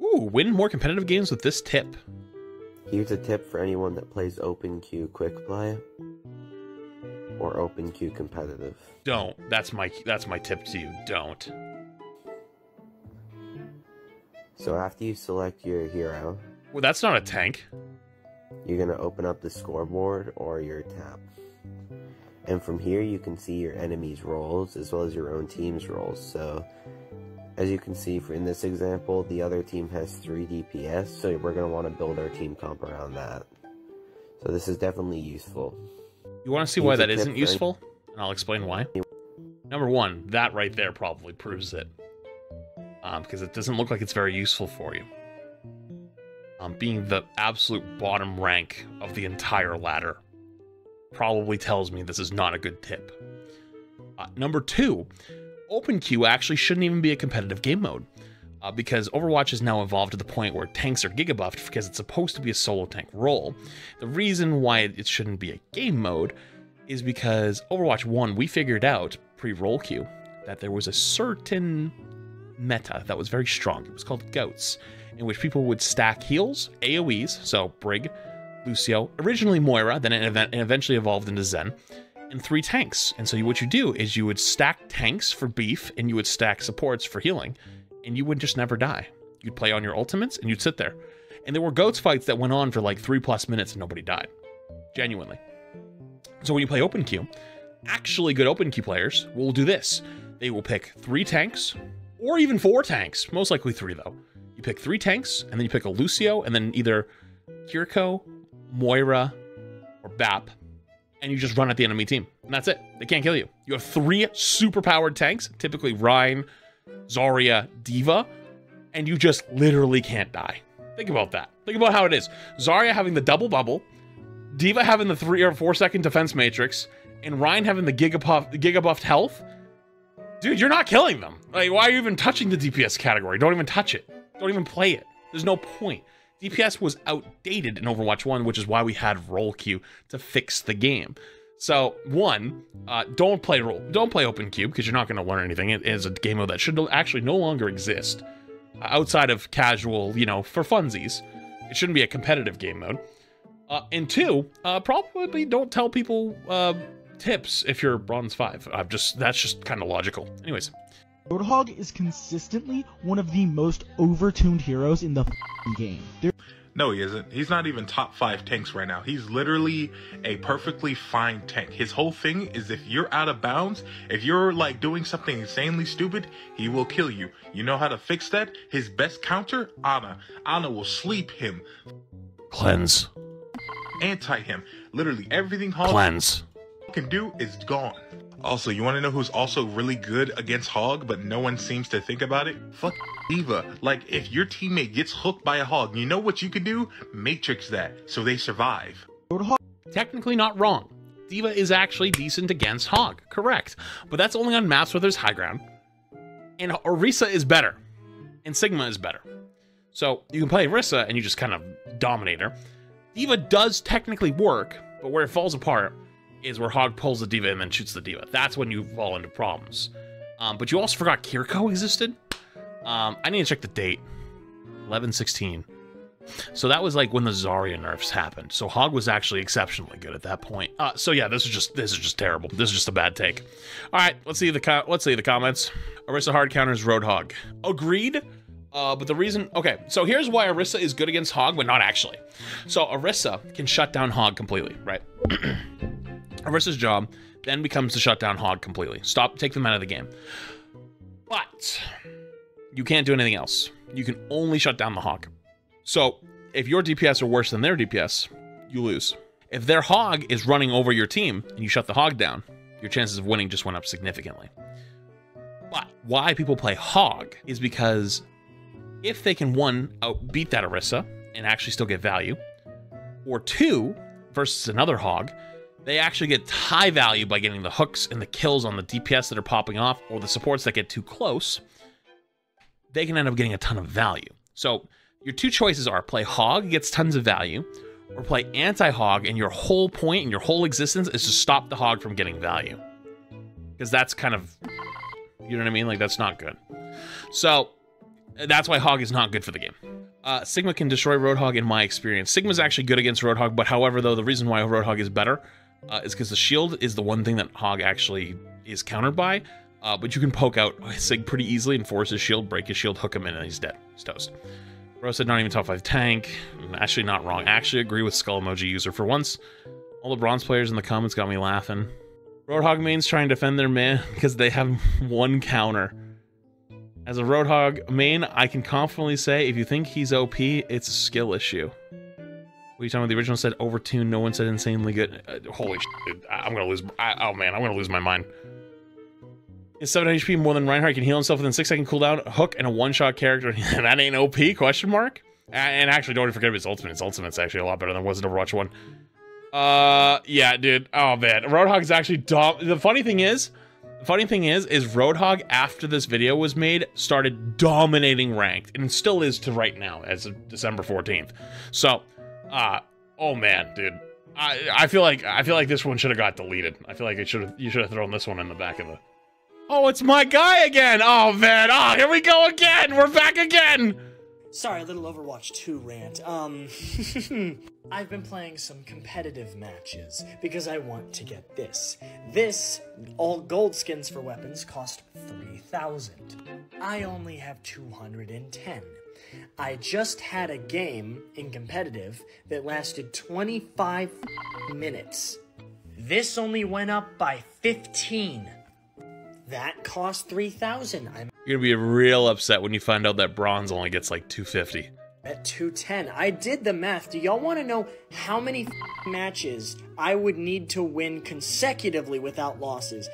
Ooh, win more competitive games with this tip. Here's a tip for anyone that plays Open Queue Quick Play or Open Queue Competitive. Don't. That's my tip to you. Don't. So after you select your hero, Well, that's not a tank. you're going to open up the scoreboard or your tab. And from here you can see your enemy's roles as well as your own team's roles. So as you can see in this example, the other team has 3 DPS, so we're going to want to build our team comp around that. So this is definitely useful. You want to see why that isn't useful? And I'll explain why. Number one, that right there probably proves it. Because it doesn't look like it's very useful for you. Being the absolute bottom rank of the entire ladder probably tells me this is not a good tip. Number two, Open Queue actually shouldn't even be a competitive game mode. Because Overwatch has now evolved to the point where tanks are gigabuffed because it's supposed to be a solo tank role. The reason why it shouldn't be a game mode is because Overwatch 1, we figured out, pre-roll queue, that there was a certain meta that was very strong. It was called GOATs, in which people would stack heals, AoEs, so Brig, Lucio, originally Moira, then it eventually evolved into Zen, and 3 tanks. And so what you do is you would stack tanks for beef, and you would stack supports for healing, and you would just never die. You'd play on your ultimates, and you'd sit there. And there were GOATs fights that went on for like 3+ minutes, and nobody died. Genuinely. So when you play Open Queue, actually good Open Queue players will do this. They will pick 3 tanks, or even 4 tanks. Most likely 3, though. You pick 3 tanks, and then you pick a Lucio, and then either Kiriko, Moira, or Bap, and you just run at the enemy team. And that's it. They can't kill you. You have 3 super-powered tanks, typically Rein, Zarya, D.Va, and you just literally can't die. Think about that. Think about how it is. Zarya having the double bubble, D.Va having the 3 or 4 second defense matrix, and Rein having the gigabuffed health. Dude, you're not killing them. Like, why are you even touching the DPS category? Don't even touch it. Don't even play it. There's no point. DPS was outdated in Overwatch 1, which is why we had roll queue to fix the game. So, one, don't play Open Queue, because you're not going to learn anything. It is a game mode that should actually no longer exist. Outside of casual, you know, for funsies. It shouldn't be a competitive game mode. And 2, probably don't tell people tips if you're bronze 5. That's just kind of logical. Anyways. Roadhog is consistently one of the most overtuned heroes in the game. No, he isn't. He's not even top 5 tanks right now. He's literally a perfectly fine tank. His whole thing is if you're out of bounds, if you're like doing something insanely stupid, he will kill you. You know how to fix that? His best counter? Ana. Ana will sleep him. Cleanse. Anti him. Literally everything Hog Cleanse can do is gone. Also, you want to know who's also really good against Hog, but no one seems to think about it? Fuck D.Va. Like, if your teammate gets hooked by a Hog, you know what you can do? Matrix that, so they survive. Technically not wrong. D.Va is actually decent against Hog, correct. But that's only on maps where there's high ground. And Orisa is better. And Sigma is better. So, you can play Orisa and you just kind of dominate her. D.Va does technically work, but where it falls apart is where Hog pulls the D.Va and then shoots the D.Va. That's when you fall into problems. But you also forgot Kiriko existed. I need to check the date. 11/16. So that was like when the Zarya nerfs happened. So Hog was actually exceptionally good at that point. So yeah, this is just terrible. This is just a bad take. All right, let's see the comments. Orisa hard counters Roadhog. Agreed. But the reason, okay, so here's why Orisa is good against Hog, but not actually. So Orisa can shut down Hog completely, right? Orisa's job then becomes to shut down Hog completely. Take them out of the game. But you can't do anything else. You can only shut down the Hog. So if your DPS are worse than their DPS, you lose. If their Hog is running over your team and you shut the Hog down, your chances of winning just went up significantly. But why people play Hog is because if they can, 1, beat that Orisa and actually still get value, or 2, versus another Hog, they actually get high value by getting the hooks and the kills on the DPS that are popping off, or the supports that get too close. They can end up getting a ton of value. So your 2 choices are play Hog, gets tons of value, or play anti-Hog, and your whole point and your whole existence is to stop the Hog from getting value. Because that's kind of, you know what I mean? Like, that's not good. So That's why Hog is not good for the game. Sigma can destroy Roadhog in my experience. Sigma's actually good against Roadhog, but however, though, the reason why Roadhog is better is because the shield is the one thing that Hog actually is countered by. But you can poke out Sig pretty easily and force his shield, break his shield, hook him in, and he's dead. He's toast. Bro said not even top 5 tank. Actually not wrong. I actually agree with Skull Emoji user for once. All the bronze players in the comments got me laughing. Roadhog mains trying to defend their man because they have one counter. As a Roadhog main, I can confidently say if you think he's OP, it's a skill issue. What are you talking about? The original said overtuned, no one said insanely good. Holy shit, dude. I'm gonna lose. Oh man, I'm gonna lose my mind. Is 7 HP more than Reinhardt? He can heal himself within 6-second cooldown, hook, and a one-shot character. That ain't OP? Question mark? And actually, don't forget his ultimate. His ultimate's actually a lot better than it was in Overwatch 1. Yeah, dude. Oh man, Roadhog is actually the funny thing is Roadhog after this video was made started dominating ranked, and it still is to right now as of December 14th. So, oh man, dude. I feel like this one should have got deleted. I feel like you should have thrown this one in the back of the. Oh, it's my guy again! Oh, man! Oh, here we go again! We're back again! Sorry, a little Overwatch 2 rant. I've been playing some competitive matches because I want to get this. All gold skins for weapons cost 3,000. I only have 210. I just had a game in competitive that lasted 25 minutes. This only went up by 15. That cost 3,000. You're gonna be real upset when you find out that bronze only gets like 250. At 210. I did the math. Do y'all want to know how many matches I would need to win consecutively without losses?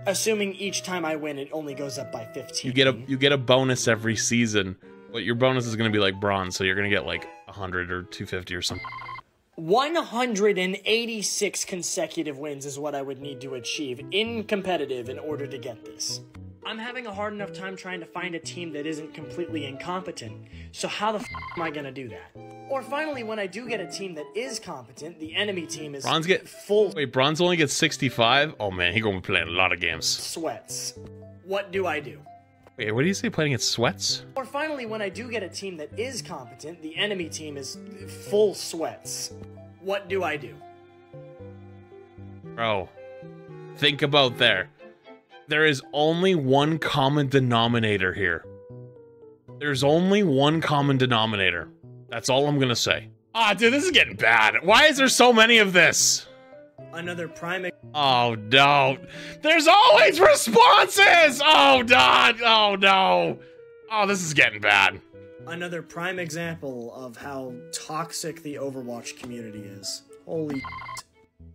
Assuming each time I win, it only goes up by 15. You get a bonus every season, but your bonus is gonna be like bronze, so you're gonna get like 100 or 250 or something. 186 consecutive wins is what I would need to achieve in competitive in order to get this. I'm having a hard enough time trying to find a team that isn't completely incompetent, so how the f am I gonna do that? Or finally, when I do get a team that is competent, the enemy team is full. Wait, bronze only gets 65? Oh man, he gonna be playing a lot of games. Sweats. What do I do? Wait, what do you say, playing against sweats? Or finally, when I do get a team that is competent, the enemy team is full sweats. What do I do? Bro, think about there. There is only one common denominator here. There's only one common denominator. That's all I'm gonna say. Ah, dude, this is getting bad. Why is there so many of this? Another prime. Oh, no. There's always responses! Oh, God. Oh, no. Oh, this is getting bad. Another prime example of how toxic the Overwatch community is. Holy shit.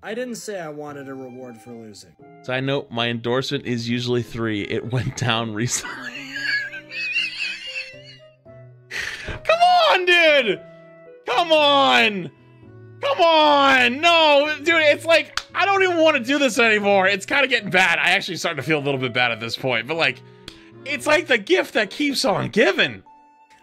I didn't say I wanted a reward for losing. Side note, my endorsement is usually 3. It went down recently. Come on, dude! Come on! Come on! No, dude, it's like, I don't even want to do this anymore. It's kind of getting bad. I actually starting to feel a little bit bad at this point, but like, it's like the gift that keeps on giving.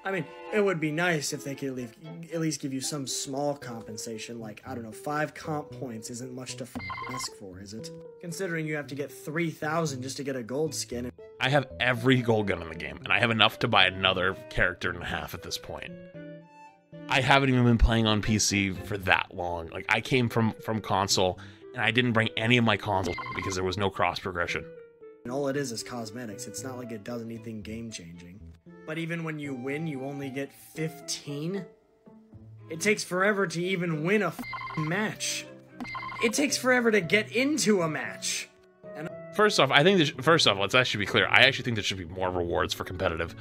I mean, it would be nice if they could at least give you some small compensation, like, I don't know, 5 comp points isn't much to ask for, is it? Considering you have to get 3,000 just to get a gold skin. I have every gold gun in the game, and I have enough to buy another character and a half at this point. I haven't even been playing on PC for that long. Like, I came from console, and I didn't bring any of my console because there was no cross progression. And all it is cosmetics. It's not like it does anything game-changing. But even when you win, you only get 15? It takes forever to even win a match. It takes forever to get into a match. And first off, let's actually be clear. I actually think there should be more rewards for competitive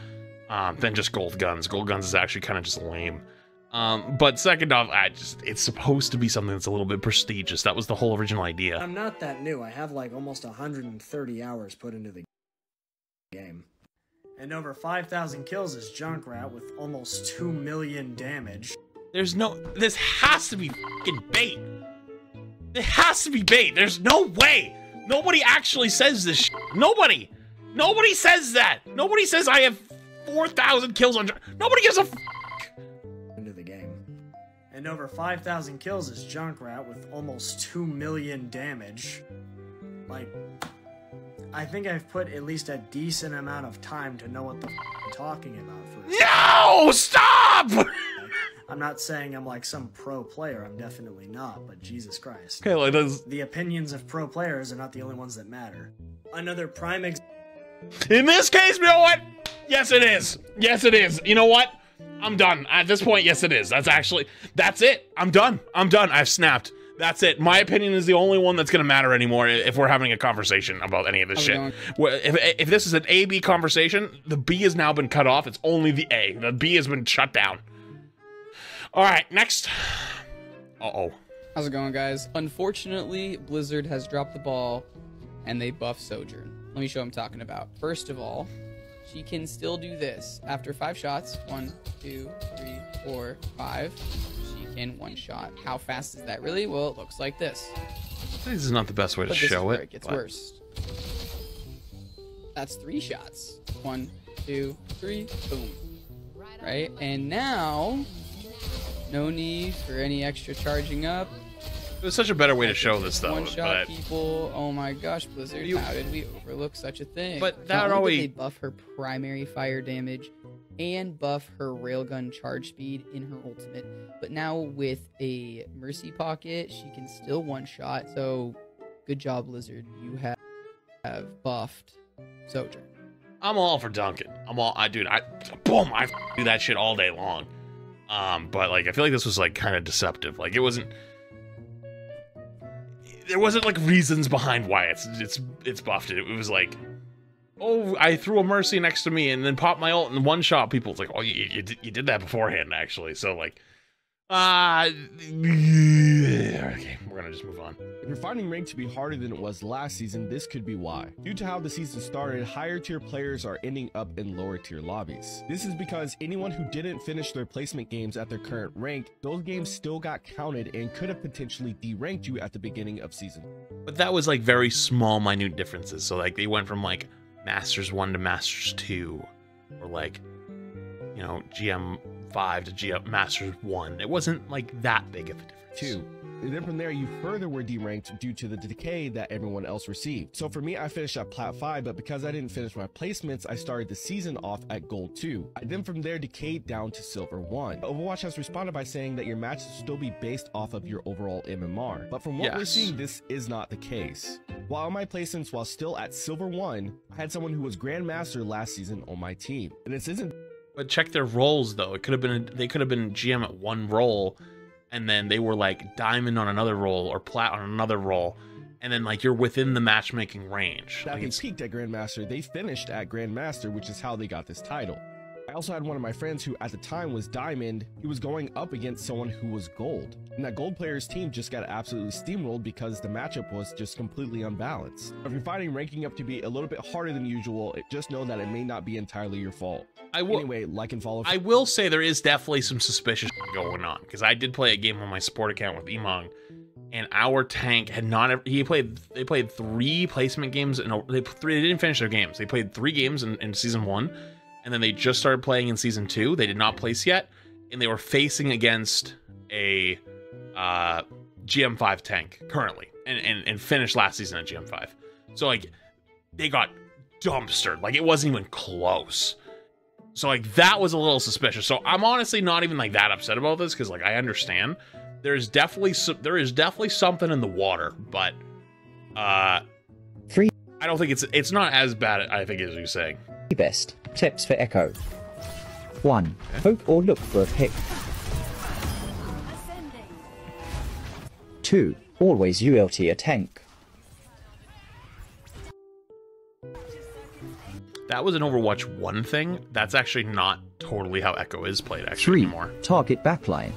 than just gold guns. Gold guns is actually kind of just lame. But second off, it's supposed to be something that's a little bit prestigious. That was the whole original idea. I'm not that new. I have like almost 130 hours put into the game. And over 5,000 kills as Junkrat with almost 2 million damage. This has to be fucking bait. It has to be bait. There's no way. Nobody actually says this shit. Nobody says that. Nobody says I have 4,000 kills on Nobody gives a into the game. And over 5,000 kills as Junkrat with almost 2 million damage. Like, I think I've put at least a decent amount of time to know what the I'm talking about. No! Stop! I'm not saying I'm like some pro player. I'm definitely not, but Jesus Christ. Okay, like this. The opinions of pro players are not the only ones that matter. Another prime example. In this case, you know what? Yes, it is. Yes, it is. You know what? I'm done. At this point, yes, it is. That's it. I'm done. I'm done. I've snapped. That's it. My opinion is the only one that's going to matter anymore if we're having a conversation about any of this shit. If this is an A-B conversation, the B has now been cut off. It's only the A. The B has been shut down. All right, next. Uh-oh. How's it going, guys? Unfortunately, Blizzard has dropped the ball, and they buffed Sojourn. Let me show what I'm talking about. First of all, she can still do this. After 5 shots, 1, 2, 3, 4, 5, she can one-shot. How fast is that really? Well, it looks like this. This is not the best way to show it. It gets worse. That's 3 shots. 1, 2, 3, boom. Right? And now, no need for any extra charging up. It was such a better way to show this, though. One-shot people. Oh my gosh, Blizzard! How did we overlook such a thing? But that Not only always did they buff her primary fire damage and buff her railgun charge speed in her ultimate, but now with a mercy pocket, she can still one-shot. So, good job, Blizzard. You have buffed Sojourn. I'm all for Duncan. Dude, I do that shit all day long. But like, I feel like this was like kind of deceptive. Like, there wasn't like reasons behind why it's buffed. It was like, oh, I threw a mercy next to me and then popped my ult and one shot people. It's like, oh, you did that beforehand actually. So like, okay, we're gonna just move on. If you're finding ranked to be harder than it was last season, this could be why. Due to how the season started, higher tier players are ending up in lower tier lobbies. This is because anyone who didn't finish their placement games at their current rank, those games still got counted and could have potentially deranked you at the beginning of season. But that was like very small, minute differences. So like they went from like Masters 1 to Masters 2, or like, you know, GM 5 to GM Masters 1. It wasn't like that big of a difference. 2. And then from there, you further were deranked due to the decay that everyone else received. So for me, I finished at Plat 5, but because I didn't finish my placements, I started the season off at Gold 2. I then from there decayed down to Silver 1. Overwatch has responded by saying that your matches will still be based off of your overall MMR. But from what we're seeing, this is not the case. While my placements while still at Silver 1, I had someone who was Grandmaster last season on my team. And this isn't... But check their roles though. It could have been they could have been GM at one role, and then they were like Diamond on another role or Plat on another role, and then like you're within the matchmaking range. That they peaked at Grandmaster, they finished at Grandmaster, which is how they got this title. I also had one of my friends who at the time was Diamond. He was going up against someone who was Gold. And that Gold player's team just got absolutely steamrolled because the matchup was just completely unbalanced. If you're finding ranking up to be a little bit harder than usual, just know that it may not be entirely your fault. Anyway, like and follow. I will say there is definitely some suspicious going on, because I did play a game on my support account with Emong, and our tank had not. They played 3 placement games, and they didn't finish their games. They played 3 games in season 1, and then they just started playing in season 2. They did not place yet, and they were facing against a GM5 tank currently, and finished last season at GM5. So like, they got dumpstered. Like, it wasn't even close. So like, that was a little suspicious. So I'm honestly not even like that upset about this, because like, I understand there is definitely something in the water, but I don't think it's not as bad, I think, as you're saying. Best tips for Echo. 1. Hope or look for a pick. 2. Always ULT a tank. That was an Overwatch 1 thing. That's actually not totally how Echo is played actually 3. Anymore. Target backline.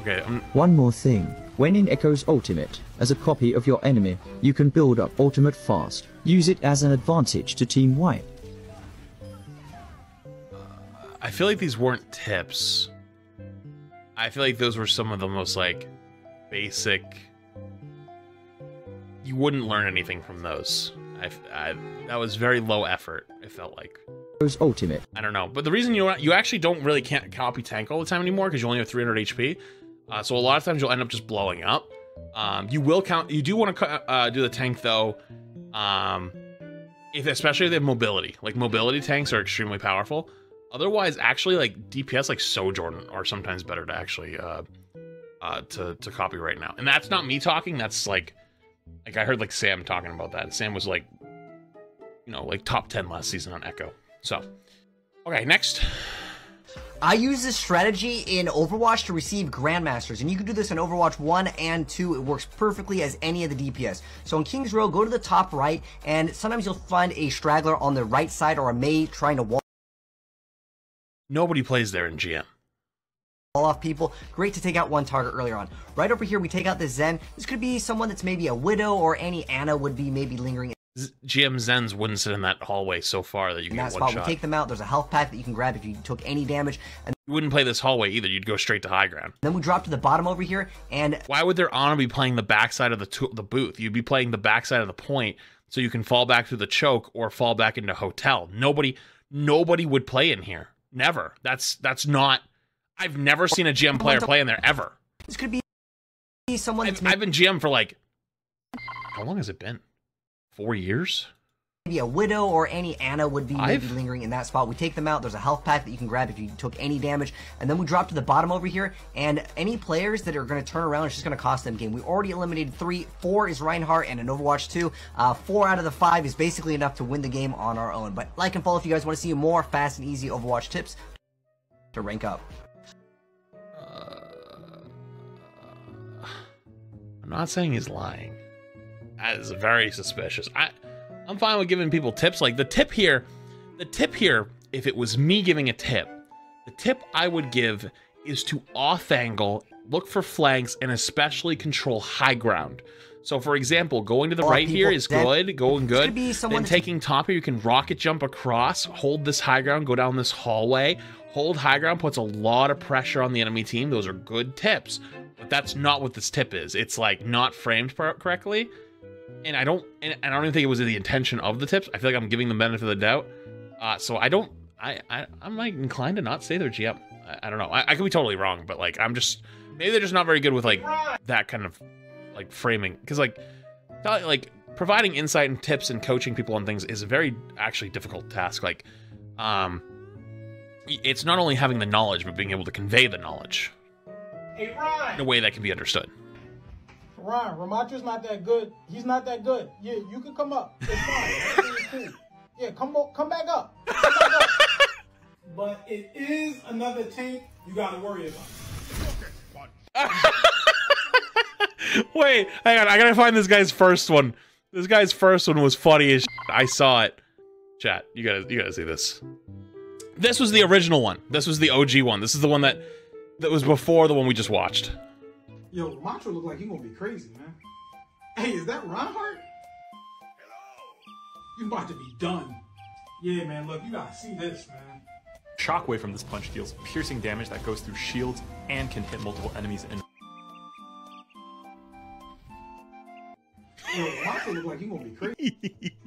Okay. One more thing. When in Echo's ultimate, as a copy of your enemy, you can build up ultimate fast. Use it as an advantage to team wipe. I feel like these weren't tips. I feel like those were some of the most like basic. You wouldn't learn anything from those. That was very low effort, it felt like. Echo's ultimate. I don't know, but the reason you actually can't copy tank all the time anymore, because you only have 300 HP. So a lot of times you'll end up just blowing up. You do want to do the tank though If especially if they have mobility. Like, mobility tanks are extremely powerful. Otherwise, actually, like, DPS like Sojourn are sometimes better to actually to copy right now. And that's not me talking, that's like I heard like Sam talking about that. Sam was like, you know, like top 10 last season on Echo. So, okay, next. I use this strategy in Overwatch to receive Grandmasters, and you can do this in Overwatch 1 and 2. It works perfectly as any of the DPS. So in King's Row, go to the top right, and sometimes you'll find a straggler on the right side or a Mei trying to wall Nobody plays there in GM. off people. Great to take out one target earlier on. Right over here, we take out this Zen. This could be someone that's maybe a Widow, or any Ana would be maybe lingering GM Zens wouldn't sit in that hallway so far that you in can that get one spot. shot. We take them out. There's a health pack that you can grab if you took any damage. And You wouldn't play this hallway either. You'd go straight to high ground. then we drop to the bottom over here, and Why would their Ana be playing the backside of the booth? You'd be playing the backside of the point so you can fall back through the choke or fall back into hotel. Nobody would play in here. Never. That's not. I've never seen a GM player play in there ever. this could be someone that's I've been GM for like, how long has it been? 4 years? maybe a Widow, or any Ana would be maybe 5? lingering in that spot. We take them out. There's a health pack that you can grab if you took any damage. And then we drop to the bottom over here, and any players that are going to turn around, it's just going to cost them game. We already eliminated 3. 4 is Reinhardt, and in Overwatch 2, 4 out of the 5 is basically enough to win the game on our own. But like and follow if you guys want to see more fast and easy Overwatch tips to rank up. I'm not saying he's lying. That is very suspicious. I'm fine with giving people tips. Like the tip here, if it was me giving a tip, the tip I would give is to off angle, look for flanks, and especially control high ground. So for example, going to the right here is good, going good. Then taking top here, you can rocket jump across, hold this high ground, go down this hallway. Hold high ground puts a lot of pressure on the enemy team. Those are good tips. But that's not what this tip is. It's like not framed correctly. And I don't even think it was the intention of the tips. I feel like I'm giving them benefit of the doubt. So I'm like inclined to not say they're GM. I don't know. I could be totally wrong, but like maybe they're just not very good with like that kind of like framing. Because like providing insight and tips and coaching people on things is a very actually difficult task. Like it's not only having the knowledge, but being able to convey the knowledge in a way that can be understood. Ron, Ramacho's not that good. He's not that good. Yeah, you can come up. It's fine. Everything's cool. Yeah, come back up. Come back up. But it is another tank you gotta worry about. Wait, hang on. I gotta find this guy's first one. This guy's first one was funny as shit. I saw it. Chat, you gotta see this. This was the original one. This was the OG one. This is the one that was before the one we just watched. Yo, Macho look like he gonna be crazy, man. Hey, is that Reinhardt? Hello. You about to be done. Yeah, man, look, you gotta see this, man. Shockwave from this punch deals piercing damage that goes through shields and can hit multiple enemies in. Yo, Macho look like he gonna be crazy.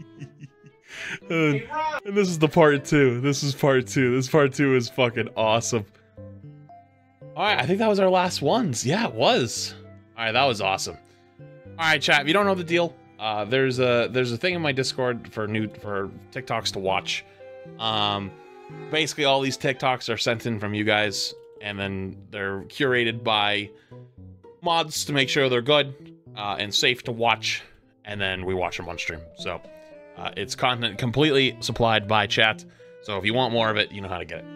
And this is the part 2. This is part 2. This part 2 is fucking awesome. Alright, I think that was our last ones. Yeah, it was. Alright, that was awesome. Alright, chat, if you don't know the deal, there's a thing in my Discord for TikToks to watch. Basically all these TikToks are sent in from you guys, and then they're curated by mods to make sure they're good and safe to watch, and then we watch them on stream. So it's content completely supplied by chat. So if you want more of it, you know how to get it.